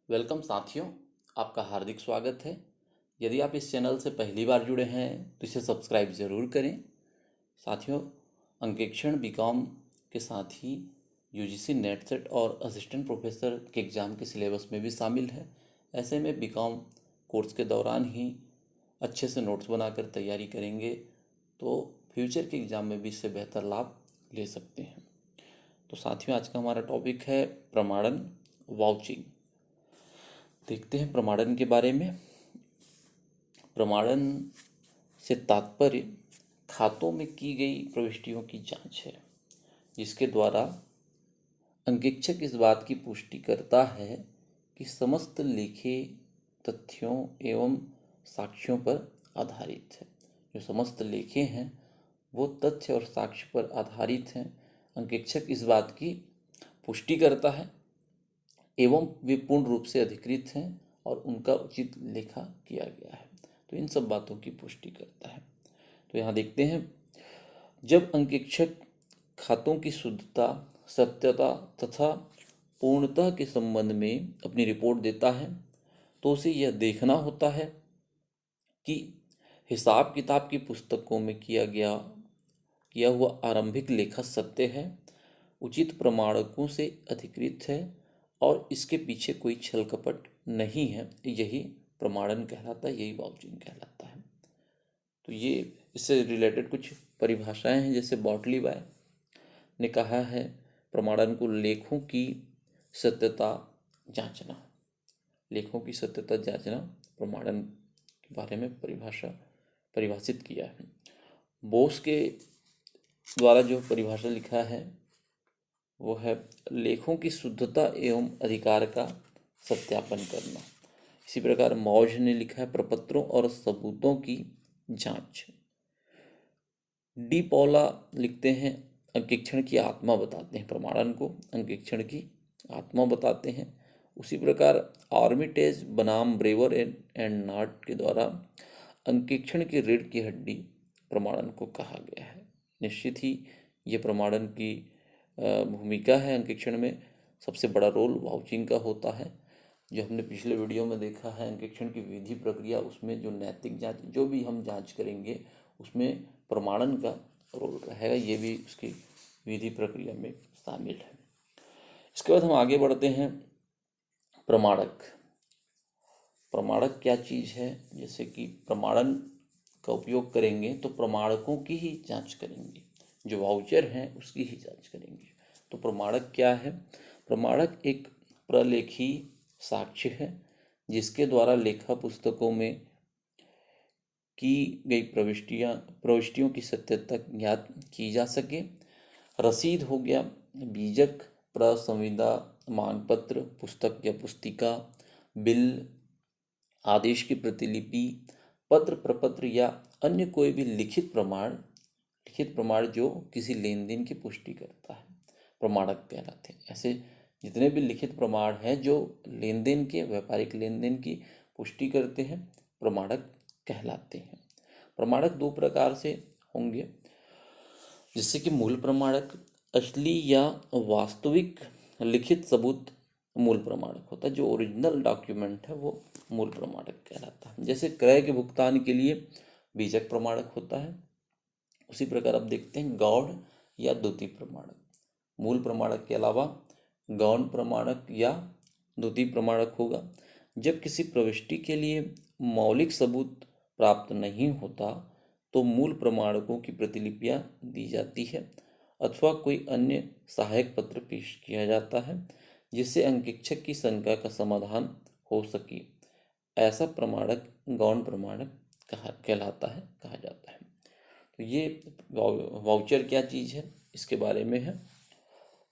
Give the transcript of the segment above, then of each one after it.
Welcome साथियों, आपका हार्दिक स्वागत है। यदि आप इस चैनल से पहली बार जुड़े हैं तो इसे सब्सक्राइब ज़रूर करें। साथियों, अंकेक्षण बीकॉम के साथ ही यूजीसी नेट सेट और असिस्टेंट प्रोफेसर के एग्ज़ाम के सिलेबस में भी शामिल है। ऐसे में बीकॉम कोर्स के दौरान ही अच्छे से नोट्स बनाकर तैयारी करेंगे तो फ्यूचर के एग्ज़ाम में भी इससे बेहतर लाभ ले सकते हैं। तो साथियों, आज का हमारा टॉपिक है प्रमाणन वाउचिंग। देखते हैं प्रमाणन के बारे में। प्रमाणन से तात्पर्य खातों में की गई प्रविष्टियों की जांच है, जिसके द्वारा अंकेक्षक इस बात की पुष्टि करता है कि समस्त लेखे तथ्यों एवं साक्ष्यों पर आधारित है। जो समस्त लेखे हैं वो तथ्य और साक्ष्य पर आधारित हैं। अंकेक्षक इस बात की पुष्टि करता है एवं वे पूर्ण रूप से अधिकृत हैं और उनका उचित लेखा किया गया है, तो इन सब बातों की पुष्टि करता है। तो यहाँ देखते हैं, जब अंकेक्षक खातों की शुद्धता, सत्यता तथा पूर्णता के संबंध में अपनी रिपोर्ट देता है तो उसे यह देखना होता है कि हिसाब किताब की पुस्तकों में किया हुआ आरंभिक लेखा सत्य है, उचित प्रमाणकों से अधिकृत है और इसके पीछे कोई छल कपट नहीं है। यही प्रमाणन कहलाता है, यही वाउचिंग कहलाता है। तो ये इससे रिलेटेड कुछ परिभाषाएं हैं। जैसे बॉटली बाय ने कहा है, प्रमाणन को लेखों की सत्यता जांचना। लेखों की सत्यता जांचना प्रमाणन के बारे में परिभाषित किया है। बोस के द्वारा जो परिभाषा लिखा है वो है लेखों की शुद्धता एवं अधिकार का सत्यापन करना। इसी प्रकार मौज ने लिखा है प्रपत्रों और सबूतों की जांच। डी पौला लिखते हैं अंकेक्षण की आत्मा बताते हैं, प्रमाणन को अंकेक्षण की आत्मा बताते हैं। उसी प्रकार आर्मिटेज बनाम ब्रेवर एंड नॉट के द्वारा अंकेक्षण की रीढ़ की हड्डी प्रमाणन को कहा गया है। निश्चित ही ये प्रमाणन की भूमिका है अंकेक्षण में। सबसे बड़ा रोल वाउचिंग का होता है। जो हमने पिछले वीडियो में देखा है अंकेक्षण की विधि प्रक्रिया, उसमें जो नैतिक जांच, जो भी हम जांच करेंगे उसमें प्रमाणन का रोल रहेगा, ये भी उसकी विधि प्रक्रिया में शामिल है। इसके बाद हम आगे बढ़ते हैं। प्रमाणक प्रमाणक क्या चीज़ है? जैसे कि प्रमाणन का उपयोग करेंगे तो प्रमाणकों की ही जांच करेंगे, जो वाउचर हैं उसकी ही जांच करेंगे। तो प्रमाणक क्या है? प्रमाणक एक प्रलेखी साक्ष्य है जिसके द्वारा लेखा पुस्तकों में की गई प्रविष्टियों की सत्यता ज्ञात की जा सके। रसीद हो गया, बीजक, प्रसंविदा, मानपत्र, पुस्तक या पुस्तिका, बिल, आदेश की प्रतिलिपि, पत्र प्रपत्र या अन्य कोई भी लिखित प्रमाण जो किसी लेन देन की पुष्टि करता है, प्रमाणक कहलाते हैं। ऐसे जितने भी लिखित प्रमाण हैं जो लेन देन के, व्यापारिक लेन देन की पुष्टि करते हैं, प्रमाणक कहलाते हैं। प्रमाणक दो प्रकार से होंगे, जिससे कि मूल प्रमाणक असली या वास्तविक लिखित सबूत मूल प्रमाणक होता है। जो ओरिजिनल डॉक्यूमेंट है वो मूल प्रमाणक कहलाता है। जैसे क्रय के भुगतान के लिए बीजक प्रमाणक होता है, उसी प्रकार अब देखते हैं गौण या द्वितीय प्रमाणक। मूल प्रमाणक के अलावा गौण प्रमाणक या द्वितीय प्रमाणक होगा। जब किसी प्रविष्टि के लिए मौलिक सबूत प्राप्त नहीं होता तो मूल प्रमाणकों की प्रतिलिपियां दी जाती है अथवा कोई अन्य सहायक पत्र पेश किया जाता है जिससे अंकेक्षक की शंका का समाधान हो सके। ऐसा प्रमाणक गौण प्रमाणक कहा जाता है। तो ये वाउचर क्या चीज़ है इसके बारे में है।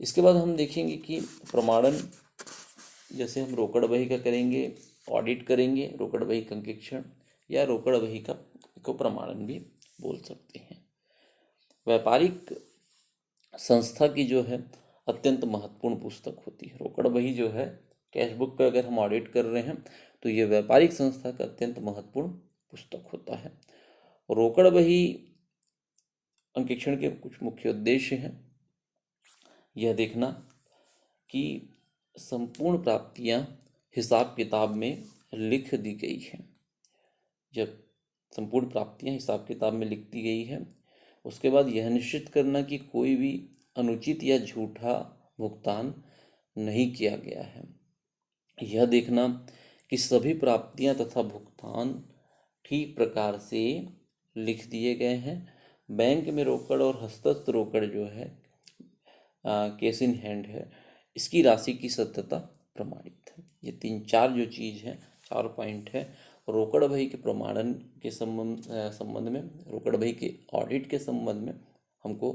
इसके बाद हम देखेंगे कि प्रमाणन, जैसे हम रोकड़ बही का करेंगे, ऑडिट करेंगे, रोकड़ बही का अंकेक्षण या रोकड़ बही का को प्रमाणन भी बोल सकते हैं। व्यापारिक संस्था की जो है अत्यंत महत्वपूर्ण पुस्तक होती है रोकड़ बही। जो है कैश बुक का अगर हम ऑडिट कर रहे हैं तो ये व्यापारिक संस्था का अत्यंत महत्वपूर्ण पुस्तक होता है। रोकड़ बही अंकेक्षण के कुछ मुख्य उद्देश्य हैं। यह देखना कि संपूर्ण प्राप्तियां हिसाब किताब में लिख दी गई है। जब संपूर्ण प्राप्तियां हिसाब किताब में लिख दी गई है, उसके बाद यह निश्चित करना कि कोई भी अनुचित या झूठा भुगतान नहीं किया गया है। यह देखना कि सभी प्राप्तियां तथा भुगतान ठीक प्रकार से लिख दिए गए हैं। बैंक में रोकड़ और हस्तस्थ रोकड़ जो है कैश इन हैंड है, इसकी राशि की सत्यता प्रमाणित है। ये 3-4 जो चीज़ है, 4 पॉइंट है रोकड़ बही के प्रमाणन के संबंध में, रोकड़ बही के ऑडिट के संबंध में हमको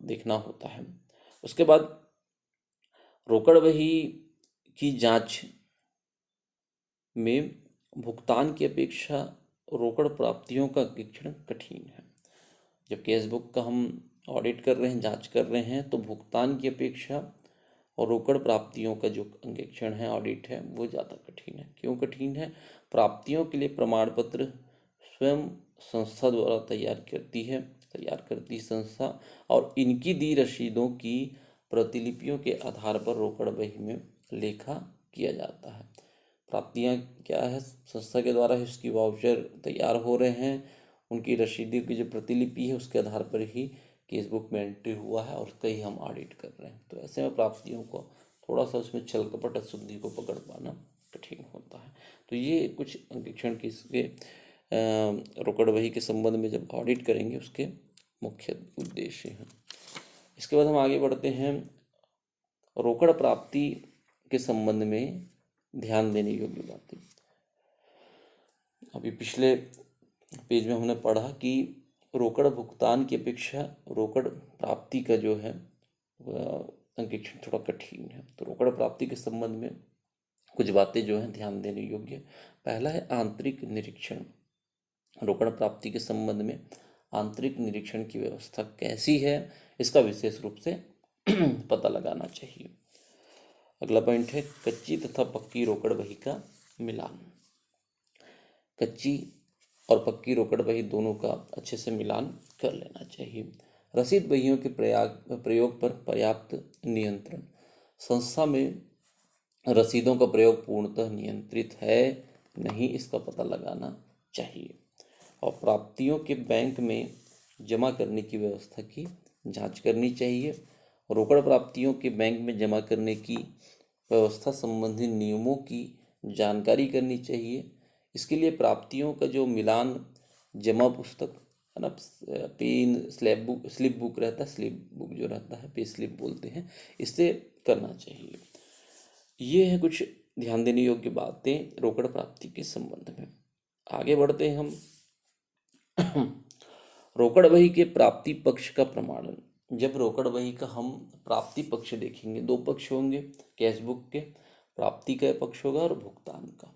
देखना होता है। उसके बाद रोकड़ बही की जांच में भुगतान की अपेक्षा रोकड़ प्राप्तियों का अंकेक्षण कठिन है। जब कैश बुक का हम ऑडिट कर रहे हैं, जांच कर रहे हैं, तो भुगतान की अपेक्षा और रोकड़ प्राप्तियों का जो अंकेक्षण है, ऑडिट है, वो ज़्यादा कठिन है। क्यों कठिन है? प्राप्तियों के लिए प्रमाण पत्र स्वयं संस्था द्वारा तैयार करती संस्था, और इनकी दी रसीदों की प्रतिलिपियों के आधार पर रोकड़ बही में लेखा किया जाता है। प्राप्तियां क्या है? संस्था के द्वारा इसकी वाउचर तैयार हो रहे हैं, उनकी रसीदों की जो प्रतिलिपि है उसके आधार पर ही केस बुक में एंट्री हुआ है और उसका ही हम ऑडिट कर रहे हैं। तो ऐसे में प्राप्तियों को थोड़ा सा उसमें छल कपट अशुद्धि को पकड़ पाना कठिन होता है। तो ये कुछ अंकेक्षण के इसके रोकड़ बही के संबंध में जब ऑडिट करेंगे उसके मुख्य उद्देश्य हैं। इसके बाद हम आगे बढ़ते हैं। रोकड़ प्राप्ति के संबंध में ध्यान देने योग्य बातें। अभी पिछले पेज में हमने पढ़ा कि रोकड़ भुगतान की अपेक्षा रोकड़ प्राप्ति का जो है अंकेक्षण थोड़ा कठिन है। तो रोकड़ प्राप्ति के संबंध में कुछ बातें जो हैं ध्यान देने योग्य। पहला है आंतरिक निरीक्षण। रोकड़ प्राप्ति के संबंध में आंतरिक निरीक्षण की व्यवस्था कैसी है, इसका विशेष रूप से पता लगाना चाहिए। अगला पॉइंट है कच्ची तथा पक्की रोकड़ बही का मिलान। कच्ची और पक्की रोकड़ बही दोनों का अच्छे से मिलान कर लेना चाहिए। रसीद बहियों के प्रयोग पर पर्याप्त नियंत्रण। संस्था में रसीदों का प्रयोग पूर्णतः नियंत्रित है नहीं, इसका पता लगाना चाहिए। और प्राप्तियों के बैंक में जमा करने की व्यवस्था की जांच करनी चाहिए। रोकड़ प्राप्तियों के बैंक में जमा करने की व्यवस्था संबंधी नियमों की जानकारी करनी चाहिए। इसके लिए प्राप्तियों का जो मिलान जमा पुस्तक है ना, पेन स्लिप बुक रहता है, स्लिप बुक जो रहता है पे स्लिप बोलते हैं, इससे करना चाहिए। ये है कुछ ध्यान देने योग्य बातें रोकड़ प्राप्ति के संबंध में। आगे बढ़ते हैं हम। रोकड़ बही के प्राप्ति पक्ष का प्रमाणन। जब रोकड़ बही का हम प्राप्ति पक्ष देखेंगे, 2 पक्ष होंगे कैश बुक के, प्राप्ति का पक्ष होगा और भुगतान का।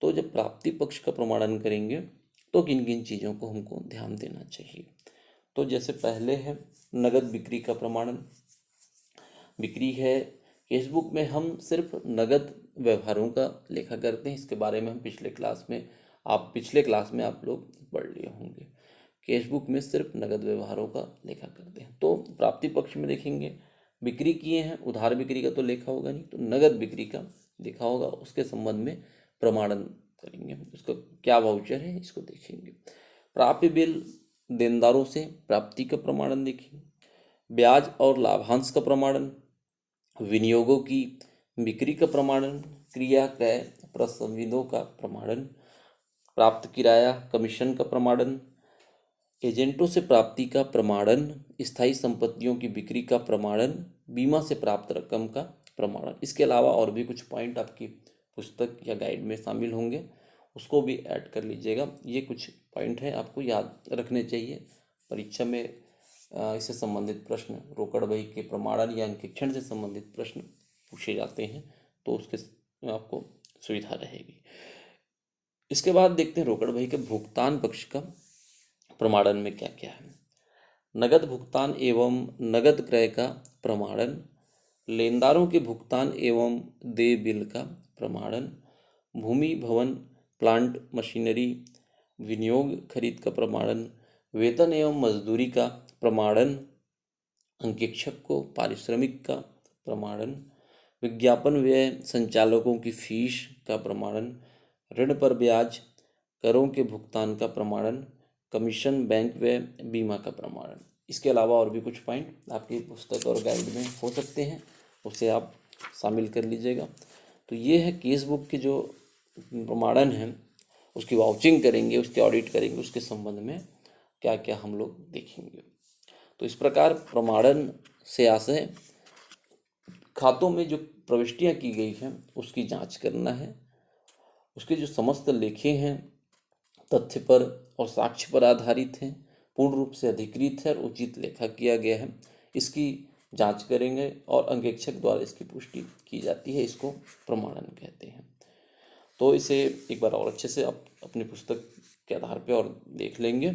तो जब प्राप्ति पक्ष का प्रमाणन करेंगे तो किन किन चीज़ों को हमको ध्यान देना चाहिए। तो जैसे पहले है नगद बिक्री का प्रमाणन। बिक्री है, कैश बुक में हम सिर्फ नगद व्यवहारों का लेखा करते हैं। इसके बारे में हम पिछले क्लास में आप लोग पढ़ लिए होंगे। कैश बुक में सिर्फ नगद व्यवहारों का लेखा करते हैं। तो प्राप्ति पक्ष में देखेंगे बिक्री किए हैं, उधार बिक्री का तो लेखा होगा नहीं, तो नगद बिक्री का लेखा होगा, उसके संबंध में प्रमाणन करेंगे। उसका क्या वाउचर है इसको देखेंगे। प्राप्य बिल, देनदारों से प्राप्ति का प्रमाणन देखेंगे। ब्याज और लाभांश का प्रमाणन, विनियोगों की बिक्री का प्रमाणन, क्रिया क्रय प्रसंविदों का प्रमाणन, प्राप्त किराया कमीशन का प्रमाणन, एजेंटों से प्राप्ति का प्रमाणन, स्थायी संपत्तियों की बिक्री का प्रमाणन, बीमा से प्राप्त रकम का प्रमाणन। इसके अलावा और भी कुछ पॉइंट आपकी पुस्तक या गाइड में शामिल होंगे, उसको भी ऐड कर लीजिएगा। ये कुछ पॉइंट है आपको याद रखने चाहिए। परीक्षा में इससे संबंधित प्रश्न, रोकड़ बही के प्रमाणन या अंकेक्षण से संबंधित प्रश्न पूछे जाते हैं, तो उसके आपको सुविधा रहेगी। इसके बाद देखते हैं रोकड़ बही के भुगतान पक्ष का प्रमाणन में क्या क्या है। नगद भुगतान एवं नगद क्रय का प्रमाणन, लेनदारों के भुगतान एवं देय बिल का प्रमाणन, भूमि भवन प्लांट मशीनरी विनियोग खरीद का प्रमाणन, वेतन एवं मजदूरी का प्रमाणन, अंकेक्षक को पारिश्रमिक का प्रमाणन, विज्ञापन व्यय, संचालकों की फीस का प्रमाणन, ऋण पर ब्याज, करों के भुगतान का प्रमाणन, कमीशन, बैंक व्यय, बीमा का प्रमाणन। इसके अलावा और भी कुछ पॉइंट आपकी पुस्तक और गाइड में हो सकते हैं, उसे आप शामिल कर लीजिएगा। तो ये है केस बुक के जो प्रमाणन है, उसकी वाउचिंग करेंगे, उसके ऑडिट करेंगे, उसके संबंध में क्या क्या हम लोग देखेंगे। तो इस प्रकार प्रमाणन से आशय खातों में जो प्रविष्टियां की गई हैं उसकी जांच करना है, उसके जो समस्त लेखे हैं तथ्य पर और साक्ष्य पर आधारित हैं, पूर्ण रूप से अधिकृत है और उचित लेखा किया गया है, इसकी जांच करेंगे और अंकेक्षक द्वारा इसकी पुष्टि की जाती है। इसको प्रमाणन कहते हैं। तो इसे एक बार और अच्छे से आप अपनी पुस्तक के आधार पर और देख लेंगे।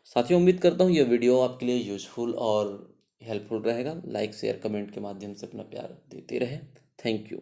साथियों, उम्मीद करता हूँ यह वीडियो आपके लिए यूजफुल और हेल्पफुल रहेगा। लाइक, शेयर, कमेंट के माध्यम से अपना प्यार देते रहें। Thank you.